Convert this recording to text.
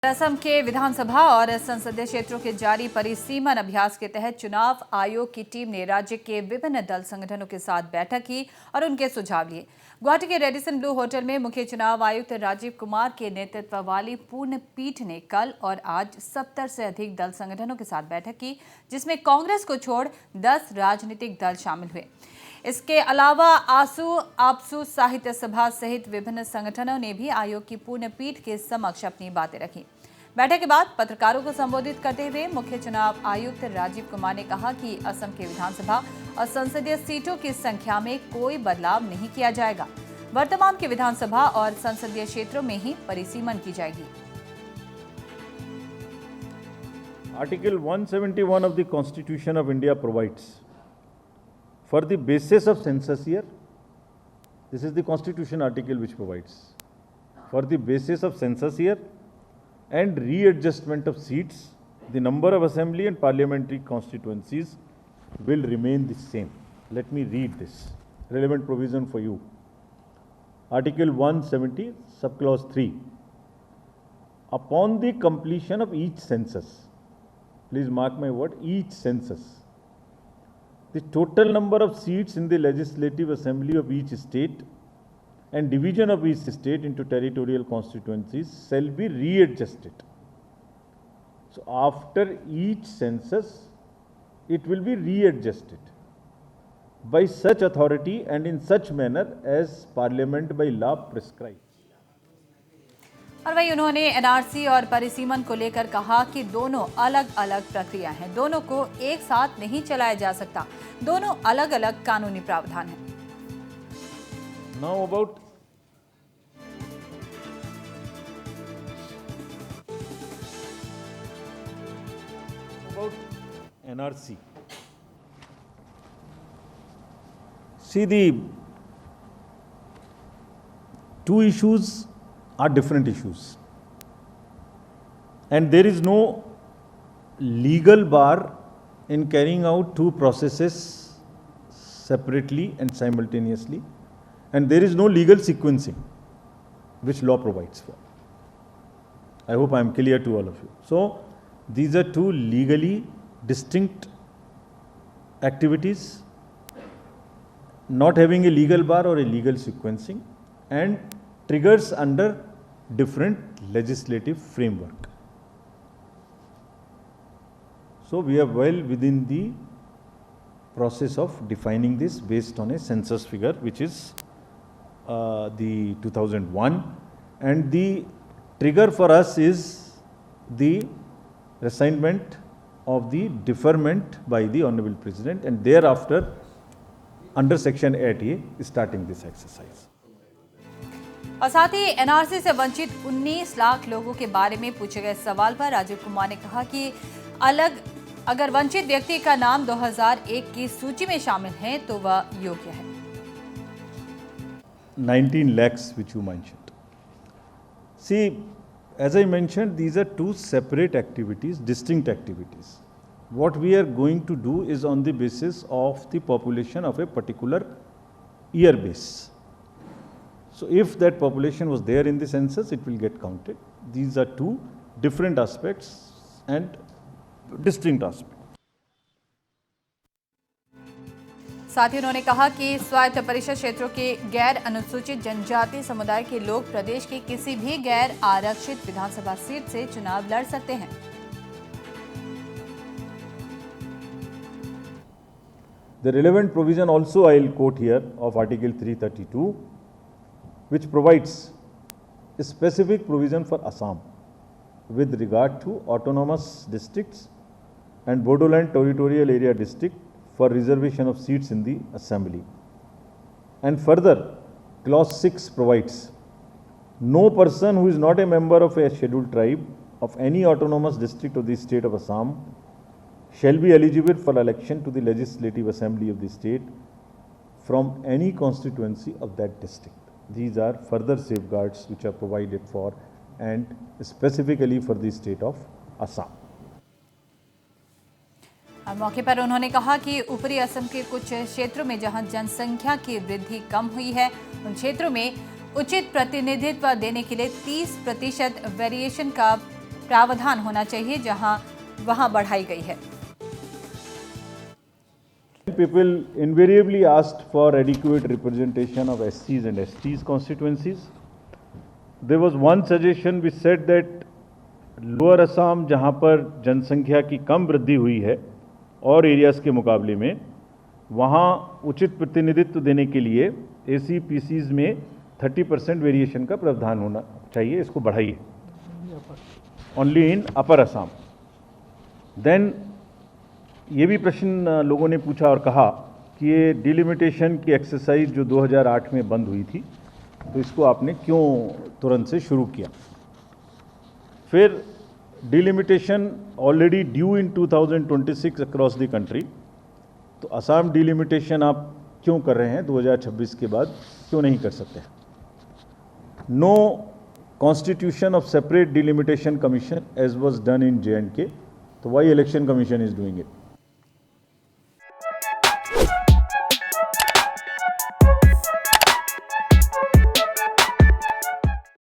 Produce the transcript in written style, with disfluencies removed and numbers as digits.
असम के विधानसभा और संसदीय क्षेत्रों के जारी परिसीमन अभ्यास के तहत चुनाव आयोग की टीम ने राज्य के विभिन्न दल संगठनों के साथ बैठक की और उनके सुझाव लिए। गुवाहाटी के रेडिसन ब्लू होटल में मुख्य चुनाव आयुक्त राजीव कुमार के नेतृत्व वाली पूर्ण पीठ ने कल और आज 70 से अधिक दल संगठनों के साथ बैठक की, जिसमें कांग्रेस को छोड़ 10 राजनीतिक दल शामिल हुए। इसके अलावा आसू, आपसू, साहित्य सभा सहित विभिन्न संगठनों ने भी आयोग की पूर्ण पीठ के समक्ष अपनी बातें रखी। बैठक के बाद पत्रकारों को संबोधित करते हुए मुख्य चुनाव आयुक्त राजीव कुमार ने कहा कि असम के विधानसभा और संसदीय सीटों की संख्या में कोई बदलाव नहीं किया जाएगा। वर्तमान के विधानसभा और संसदीय क्षेत्रों में ही परिसीमन की जाएगी। Article 171 of the Constitution of India provides for the basis of census year. This is the Constitution article which provides for the basis of census year and readjustment of seats, the number of assembly and parliamentary constituencies will remain the same. Let me read this relevant provision for you. Article 170, subclause 3. Upon the completion of each census, please mark my word, each census, the total number of seats in the legislative assembly of each state and division of each state into territorial constituencies shall be readjusted. So after each census, it will be readjusted by such authority and in such manner as Parliament by law prescribes. और वहीं उन्होंने NRC और परिसीमन को लेकर कहा कि दोनों अलग अलग प्रक्रिया हैं, दोनों को एक साथ नहीं चलाया जा सकता, दोनों अलग अलग कानूनी प्रावधान हैं। Now about NRC. See, the two issues are different issues, and there is no legal bar in carrying out two processes separately and simultaneously, and there is no legal sequencing which law provides for. I hope I am clear to all of you. So these are two legally distinct activities, not having a legal bar or a legal sequencing, and triggers under different legislative framework. So we are well within the process of defining this based on a census figure, which is the 2001, and the trigger for us is the assignment of the deferment by the Honorable President, and thereafter under Section 8A starting this exercise. और साथ ही NRC से वंचित 19 लाख लोगों के बारे में पूछे गए सवाल पर राजीव कुमार ने कहा कि अगर वंचित व्यक्ति का नाम 2001 की सूची में शामिल है तो वह योग्य है। 19 lakhs which you mentioned. See, as I mentioned, these are two separate activities, distinct activities. What we are going to do is on the basis of the population of a particular year base. So if that population was there in the census, it will get counted. These are two different aspects and distinct aspects. साथ ही उन्होंने कहा कि स्वायत्त परिषद क्षेत्रों के गैर अनुसूचित जनजाति समुदाय के लोग प्रदेश की किसी भी गैर आरक्षित विधानसभा सीट से चुनाव लड़ सकते हैं। The relevant provision also I will quote here of Article 332, which provides a specific provision for Assam with regard to autonomous districts and Bodoland Territorial Area District for reservation of seats in the assembly. And further, clause 6 provides, no person who is not a member of a scheduled tribe of any autonomous district of the state of Assam shall be eligible for election to the legislative assembly of the state from any constituency of that district. These are further safeguards which are provided for and specifically for the state of Assam. मौके पर उन्होंने कहा कि ऊपरी असम के कुछ क्षेत्रों में जहां जनसंख्या की वृद्धि कम हुई है, उन क्षेत्रों में उचित प्रतिनिधित्व देने के लिए 30% वेरिएशन का प्रावधान होना चाहिए जहां वहां बढ़ाई गई है। People invariably asked for adequate representation of SCs and STs constituencies. There was one suggestion which said that lower Assam जहां पर जनसंख्या की कम वृद्धि हुई है और एरियाज के मुकाबले में, वहां उचित प्रतिनिधित्व देने के लिए एसी पीसीज में 30% वेरिएशन का प्रावधान होना चाहिए, इसको बढ़ाइए only in upper Assam. Then ये भी प्रश्न लोगों ने पूछा और कहा कि ये डिलिमिटेशन की एक्सरसाइज जो 2008 में बंद हुई थी, तो इसको आपने क्यों तुरंत से शुरू किया। फिर delimitation already due in 2026 across the country, तो असम डिलिमिटेशन आप क्यों कर रहे हैं 2026 के बाद, क्यों नहीं कर सकते। No constitution of separate delimitation commission as was done in JNK, तो why election commission is doing it.